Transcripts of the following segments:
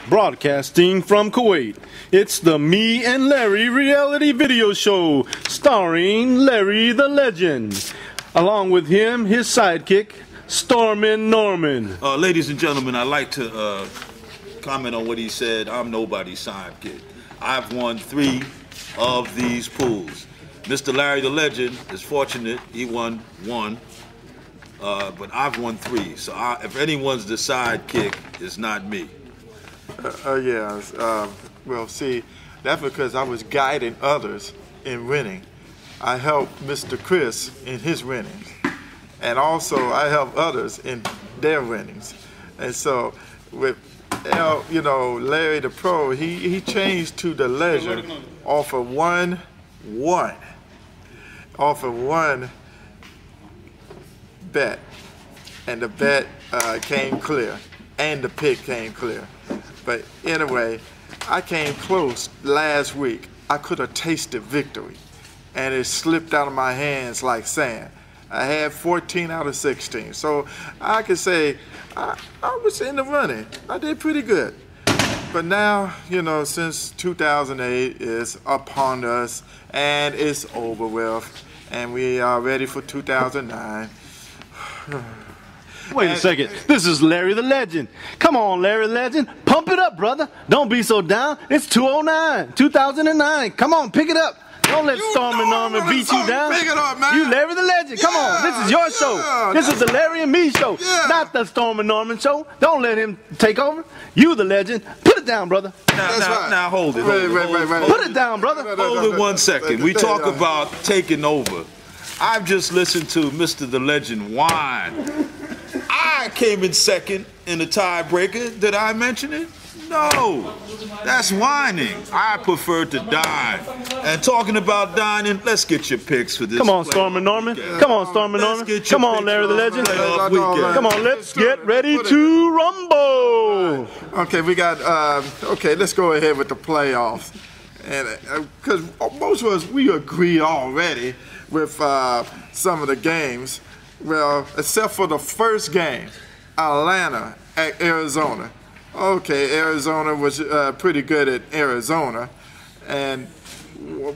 Broadcasting from Kuwait, it's the Me and Larry reality video show starring Larry the Legend. Along with him, his sidekick, Storming Norman. Ladies and gentlemen, I'd like to comment on what he said. I'm nobody's sidekick. I've won 3 of these pools. Mr. Larry the Legend is fortunate. He won 1, but I've won 3. So if anyone's the sidekick, it's not me. Well, see, that's because I was guiding others in winning. I helped Mr. Chris in his winnings, and also I helped others in their winnings. And so, with Larry the Pro, he changed to the Legend off of one bet, and the bet came clear, and the pick came clear. But anyway, I came close last week. I could have tasted victory, and it slipped out of my hands like sand. I had 14 out of 16, so I could say I was in the running. I did pretty good. But now, since 2008 is upon us, and it's over with, and we are ready for 2009. Wait a second. This is Larry the Legend. Come on, Larry the Legend. Pump it up, brother. Don't be so down. It's 2009. Come on, pick it up. Don't let Storming Norman beat you down. Pick it up, man. You Larry the Legend. Come on. This is your show. This is the Larry and me show, not the Storming Norman show. Don't let him take over. You the Legend. Put it down, brother. Now hold it. Wait. Put it down, brother. Hold it 1 second. We talk about taking over. I've just listened to Mr. the Legend whine. I came in second in the tiebreaker. Did I mention it? No. That's whining. I prefer to dine. And talking about dining, let's get your picks for this. Come on, Storming Norman. Come on, Storming Norman. Come on, Larry the Legend. Come on, let's get ready to rumble. Okay, we got, let's go ahead with the playoffs. And because most of us, we agree already with some of the games. Well, except for the first game, Atlanta at Arizona. Okay, Arizona was pretty good at Arizona. And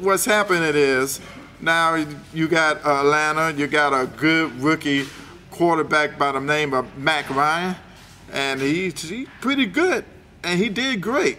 what's happening is, now you got Atlanta, you got a good rookie quarterback by the name of Mac Ryan, and he's pretty good, and he did great.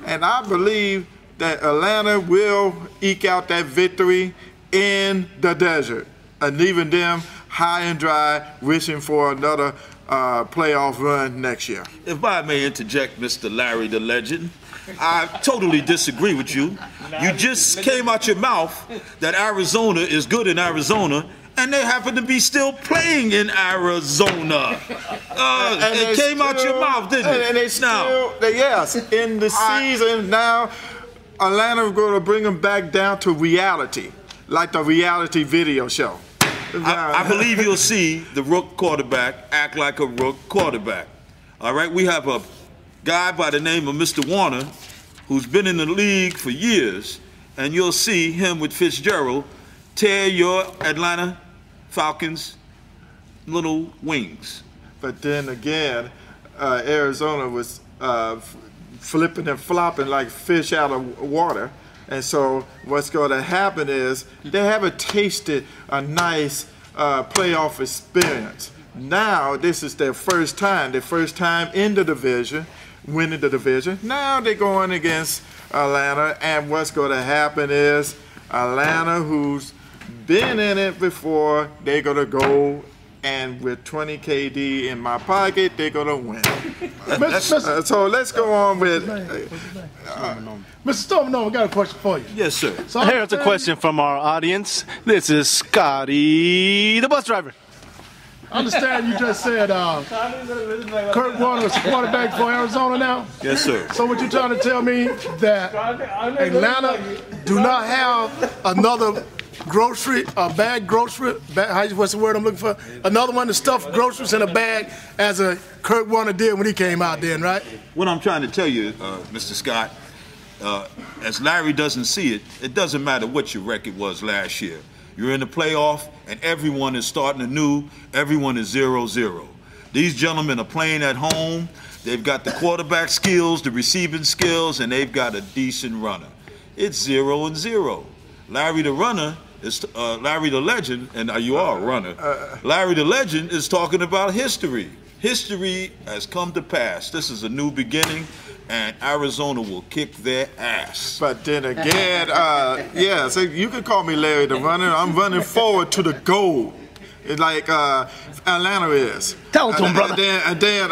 And I believe that Atlanta will eke out that victory in the desert, and leaving them high and dry, wishing for another playoff run next year. If I may interject, Mr. Larry the Legend, I totally disagree with you. You just came out your mouth that Arizona is good in Arizona, and they happen to be still playing in Arizona. It came out your mouth, didn't it? And they still, yes, in the season now, Atlanta's going to bring them back down to reality, like the reality video show. I believe you'll see the Rook quarterback act like a Rook quarterback. All right, we have a guy by the name of Mr. Warner who's been in the league for years, and you'll see him with Fitzgerald tear your Atlanta Falcons' little wings. But then again, Arizona was flipping and flopping like fish out of water. And so what's going to happen is they haven't tasted a nice playoff experience. Now this is their first time in the division, winning the division. Now they're going against Atlanta, and what's going to happen is Atlanta, who's been in it before, they're going to go, and with 20 KD in my pocket, they're going to win. So let's go on with... Mr. Storming Norman, got a question for you. Yes, sir. So here's a question from our audience. This is Scotty, the bus driver. I understand you just said Kurt Warner is quarterback for Arizona now? Yes, sir. So what you trying to tell me that Atlanta do not have another grocery, a bag grocery, what's the word I'm looking for? Another one to stuff groceries in a bag as a Kurt Warner did when he came out then, right? What I'm trying to tell you, Mr. Scott, as Larry doesn't see it, it doesn't matter what your record was last year. You're in the playoff, and everyone is starting anew. Everyone is 0-0. These gentlemen are playing at home. They've got the quarterback skills, the receiving skills, and they've got a decent runner. It's 0-0. Larry the runner is Larry the legend, and you are a runner. Larry the legend is talking about history. History has come to pass. This is a new beginning, and Arizona will kick their ass. But then again, yeah, so you can call me Larry the runner. I'm running forward to the goal. It's like Atlanta is. Tell it to him, brother. And then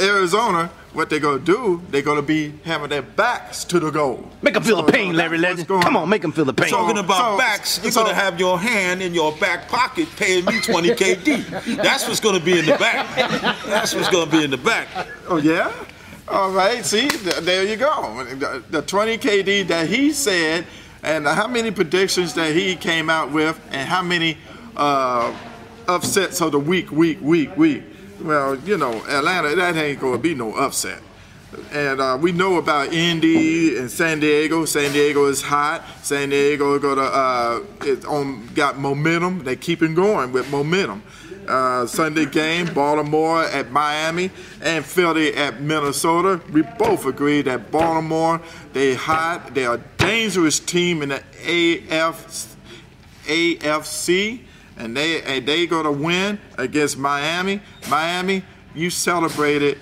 Arizona, what they're going to do, they're going to be having their backs to the goal. Make them feel the pain, Larry Legend. Come on, make them feel the pain. Talking about backs, you're going to have your hand in your back pocket paying me 20 KD. That's what's going to be in the back. That's what's going to be in the back. Oh, yeah? All right, see, there you go. The 20 KD that he said, and how many predictions that he came out with, and how many upsets of the week. Well, you know, Atlanta, that ain't going to be no upset. And we know about Indy and San Diego. San Diego is hot. San Diego got momentum. They keeping going with momentum. Sunday game, Baltimore at Miami and Philly at Minnesota. We both agree that Baltimore, they hot. They are a dangerous team in the AFC. And they going to win against Miami. Miami, you celebrated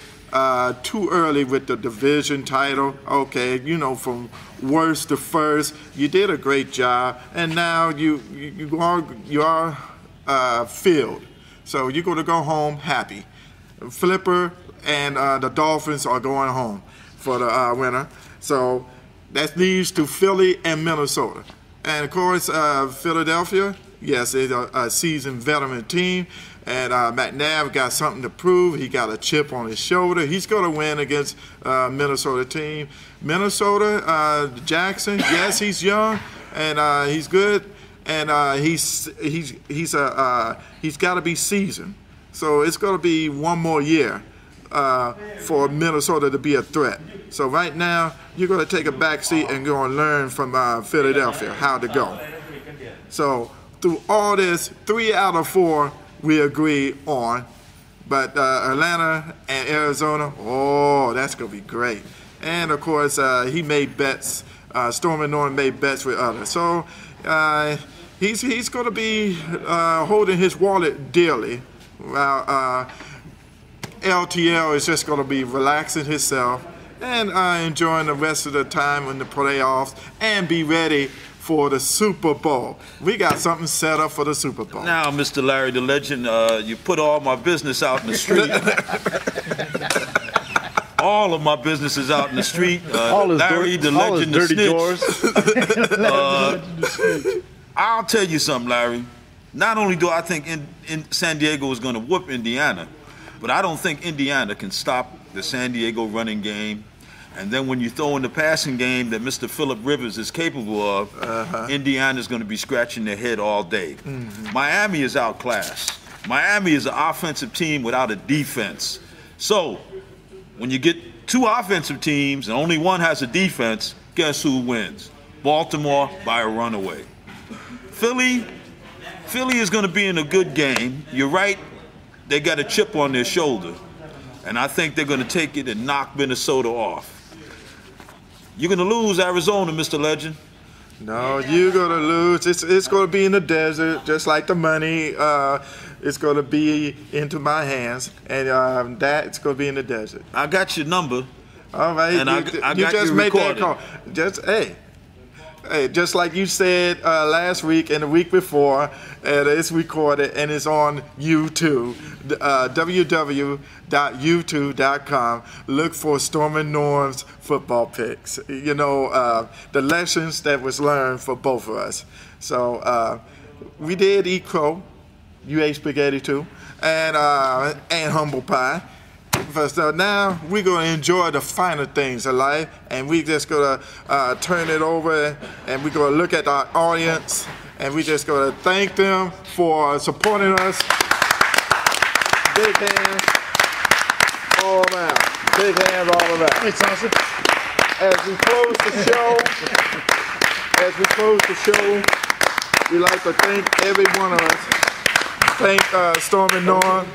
too early with the division title. Okay, you know, from worst to first, you did a great job, and now you are filled. So you're going to go home happy. Flipper and the Dolphins are going home for the winner. So that leads to Philly and Minnesota, and of course Philadelphia. Yes, it's a seasoned veteran team, and McNabb got something to prove. He got a chip on his shoulder. He's going to win against Minnesota team. Minnesota, Jackson, yes, he's young, and he's good, and he's got to be seasoned. So it's going to be one more year for Minnesota to be a threat. So right now, you're going to take a back seat and go and learn from Philadelphia how to go. So through all this, 3 out of 4 we agree on, but Atlanta and Arizona, oh, that's going to be great. And of course, he made bets. Storming Norman made bets with others. So he's going to be holding his wallet dearly, while LTL is just going to be relaxing himself and enjoying the rest of the time in the playoffs and be ready for the Super Bowl. We got something set up for the Super Bowl. Now, Mr. Larry the Legend, you put all my business out in the street. All of my business is out in the street. Larry the Legend, the snitch. I'll tell you something, Larry. Not only do I think in San Diego is going to whoop Indiana, but I don't think Indiana can stop the San Diego running game. And then when you throw in the passing game that Mr. Phillip Rivers is capable of, Indiana's going to be scratching their head all day. Miami is outclassed. Miami is an offensive team without a defense. So when you get 2 offensive teams and only one has a defense, guess who wins? Baltimore by a runaway. Philly is going to be in a good game. You're right, they got a chip on their shoulder. And I think they're going to take it and knock Minnesota off. You're going to lose Arizona, Mr. Legend. No, you're going to lose. It's going to be in the desert, just like the money. It's going to be into my hands, and it's going to be in the desert. I got your number. All right. And you just made that call. Hey, just like you said last week and the week before, and it's recorded and it's on YouTube, www.youtube.com. Look for Storming Norm's football picks. You know, the lessons that was learned for both of us. So we did eat crow. You ate spaghetti too, and humble pie. So now we're going to enjoy the finer things of life, and we just going to turn it over, and we're going to look at our audience, and we just going to thank them for supporting us. Big hands all around. Big hands all around. Thanks, Austin. As we close the show, we'd like to thank every one of us thank Storming Norm.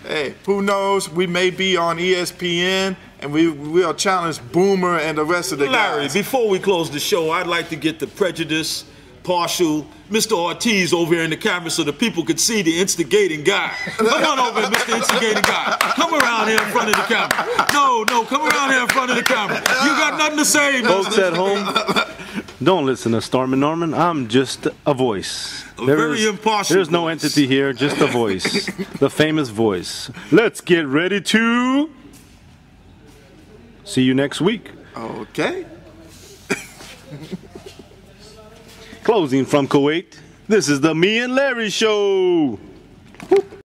Hey, who knows? We may be on ESPN, and we'll challenge Boomer and the rest of the Larry, guys. before we close the show, I'd like to get the prejudice, partial, Mr. Ortiz over here in the camera so the people could see the instigating guy. Come on over here, Mr. Instigating guy. Come around here in front of the camera. No, come around here in front of the camera. You got nothing to say, Folks at home, don't listen to Stormin' Norman. I'm just a voice. Very impartial There's no voice. entity here, just a voice. The famous voice. Let's get ready to see you next week. Okay. Closing from Kuwait, this is the Me and Larry Show.